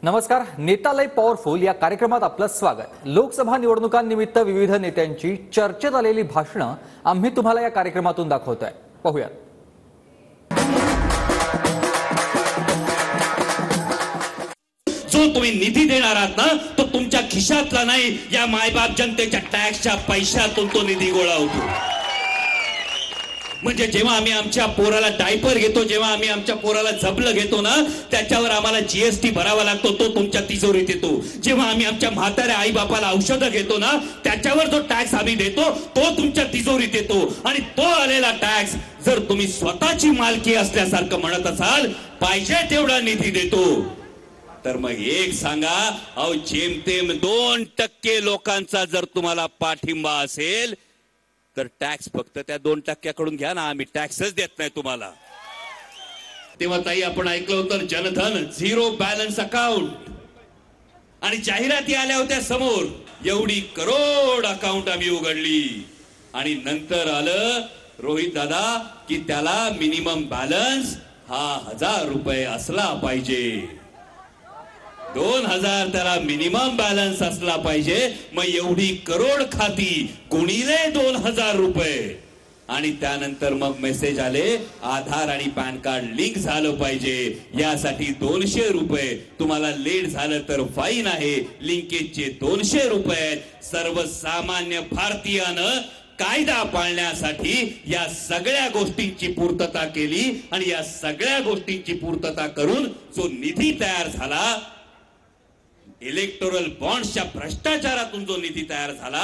नमस्कार. नेता लय पॉवरफुल या कार्यक्रमात आपलं स्वागत. लोकसभा निवडणुकांनिमित्त विविध नेत्यांची चर्चेत आलेली भाषणं आम्ही तुम्हाला या कार्यक्रमातून दाखवतोय. पाहूया. जो तुम्ही निधी देणार आहात ना, तो तुमच्या खिशातला नाही, या मायबाप जनतेच्या टॅक्सच्या पैशातून तो निधी गोळा होतो. म्हणजे जेव्हा आम्ही आमच्या पोराला डायपर घेतो, जेव्हा आम्ही आमच्या पोराला झबलं घेतो ना, त्याच्यावर आम्हाला जीएसटी भरावा लागतो, तो तुमच्या तिजोरीत येतो. जेव्हा आम्ही आमच्या म्हाताऱ्या आई बापाला औषधं घेतो ना, त्याच्यावर जो टॅक्स आम्ही देतो तो तुमच्या तिजोरीत येतो. आणि तो आलेला टॅक्स जर तुम्ही स्वतःची मालकी असल्यासारखं म्हणत असाल, पाहिजे तेवढा निधी देतो, तर मग एक सांगा, अहो जेमतेम 2% लोकांचा जर तुम्हाला पाठिंबा असेल तर टॅक्स फक्त त्या 2% घ्या ना, आम्ही टॅक्सच देत नाही तुम्हाला. तेव्हा ताई आपण ऐकलं होतं जनधन झिरो बॅलन्स अकाउंट, आणि जाहिराती आल्या होत्या समोर, एवढी करोड अकाउंट आम्ही उघडली. आणि नंतर आलं रोहित दादा की त्याला मिनिमम बॅलन्स हा 1000 रुपये असला पाहिजे, 2000 त्याला मिनिमम बॅलन्स असला पाहिजे. मग एवढी करोड खाती गुणिले 2000 रुपये. आणि त्यानंतर मग मेसेज आले आधार आणि पॅन कार्ड लिंक झालं पाहिजे, यासाठी 200 रुपये, तुम्हाला लेट झालं तर फाईन आहे, लिंकेजचे 200 रुपये. सर्वसामान्य भारतीयानं कायदा पाळण्यासाठी या सगळ्या गोष्टींची पूर्तता केली. आणि या सगळ्या गोष्टींची पूर्तता करून जो निधी तयार झाला, इलेक्टोरल बॉन्ड्सच्या भ्रष्टाचारातून जो निधी तयार झाला,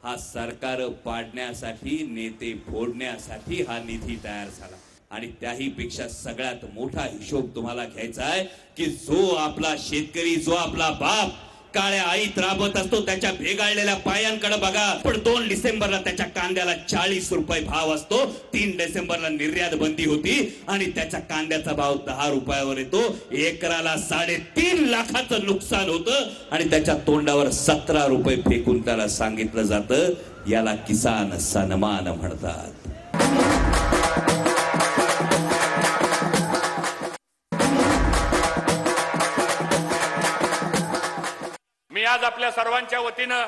हा सरकार पाडण्यासाठी, नेते फोडण्यासाठी हा निधी तयार झाला. आणि त्याही पेक्षा सगळ्यात मोठा हिशोब तुम्हाला घ्यायचा आहे की जो आपला शेतकरी, जो आपला बाप काळ्या आईत राबत असतो, त्याच्या भेगाळलेल्या पायांकडे बघा. पण 2 डिसेंबरला त्याच्या कांद्याला 40 रुपये भाव असतो, 3 डिसेंबरला निर्यात बंदी होती आणि त्याच्या कांद्याचा भाव 10 रुपयावर येतो. एकराला 3.5 लाखाचं नुकसान होतं आणि त्याच्या तोंडावर 17 रुपये फेकून त्याला सांगितलं जातं, याला किसान सन्मान म्हणतात. मी आज आपल्या सर्वांच्या वतीनं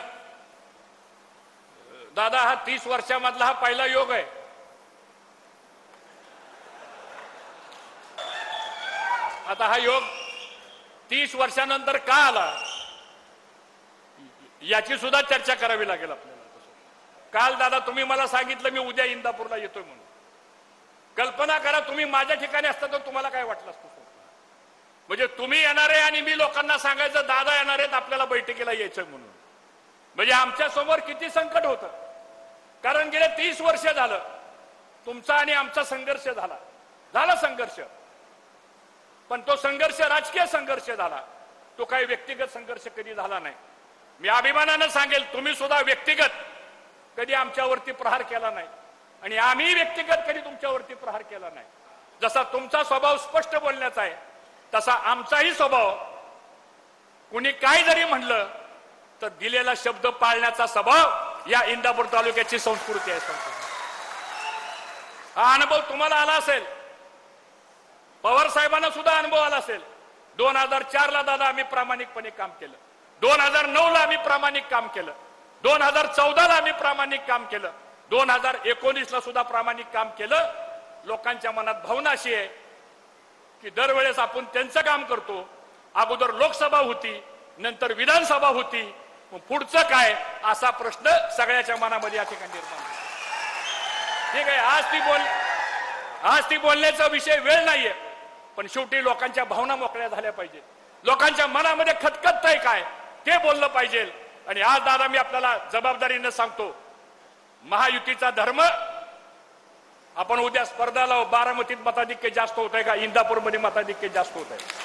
दादा, हा 30 वर्षामधला हा पहिला योग आहे. आता हा योग 30 वर्षानंतर का आला याची सुद्धा चर्चा करावी लागेल आपल्याला. काल दादा तुम्ही मला सांगितलं मी उद्या इंदापूरला येतोय म्हणून. कल्पना करा, तुम्ही माझ्या ठिकाणी असता तर तुम्हाला काय वाटलं असतं? म्हणजे तुम्ही येणार आहे आणि मी लोकांना सांगायचं दादा येणार आहेत आपल्याला बैठकीला यायचं म्हणून. म्हणजे आमच्या समोर किती संकट होतं. कारण गेले 30 वर्ष झालं तुमचा आणि आमचा संघर्ष झाला संघर्ष. पण तो संघर्ष राजकीय संघर्ष झाला, तो काही व्यक्तिगत संघर्ष कधी झाला नाही. मी अभिमानानं सांगेल, तुम्ही सुद्धा व्यक्तिगत कधी आमच्यावरती प्रहार केला नाही आणि आम्ही व्यक्तिगत कधी तुमच्यावरती प्रहार केला नाही. जसा तुमचा स्वभाव स्पष्ट बोलण्याचा आहे, तसा आमचाही स्वभाव, कुणी काय जरी म्हणलं तर दिलेला शब्द पाळण्याचा स्वभाव या इंदापूर तालुक्याची संस्कृती आहे. हा अनुभव तुम्हाला आला असेल, पवार साहेबांना सुद्धा अनुभव आला असेल. 2004 ला दादा आम्ही प्रामाणिकपणे काम केलं, 2009 ला आम्ही प्रामाणिक काम केलं, 2014 ला आम्ही प्रामाणिक काम केलं, 2019 ला सुद्धा प्रामाणिक काम केलं. लोकांच्या मनात भावना अशी आहे की दरवेळेस आपण त्यांचं काम करतो. अगोदर लोकसभा होती, नंतर विधानसभा होती, मग पुढचं काय, असा प्रश्न सगळ्याच्या मनामध्ये या ठिकाणी निर्माण होतो. ठीक आहे, आज ती बोलण्याचा विषय वेळ नाहीये, पण शेवटी लोकांच्या भावना मोकळ्या झाल्या पाहिजे. लोकांच्या मनामध्ये खतखततंय काय ते बोललं पाहिजे. आणि आज दादा मी आपल्याला जबाबदारीनं सांगतो, महायुतीचा धर्म, आपण उद्या स्पर्धा लावू, बारामतीत मताधिक्य जास्त होत आहे का, इंदापूरमध्ये मताधिक्य जास्त होत आहे?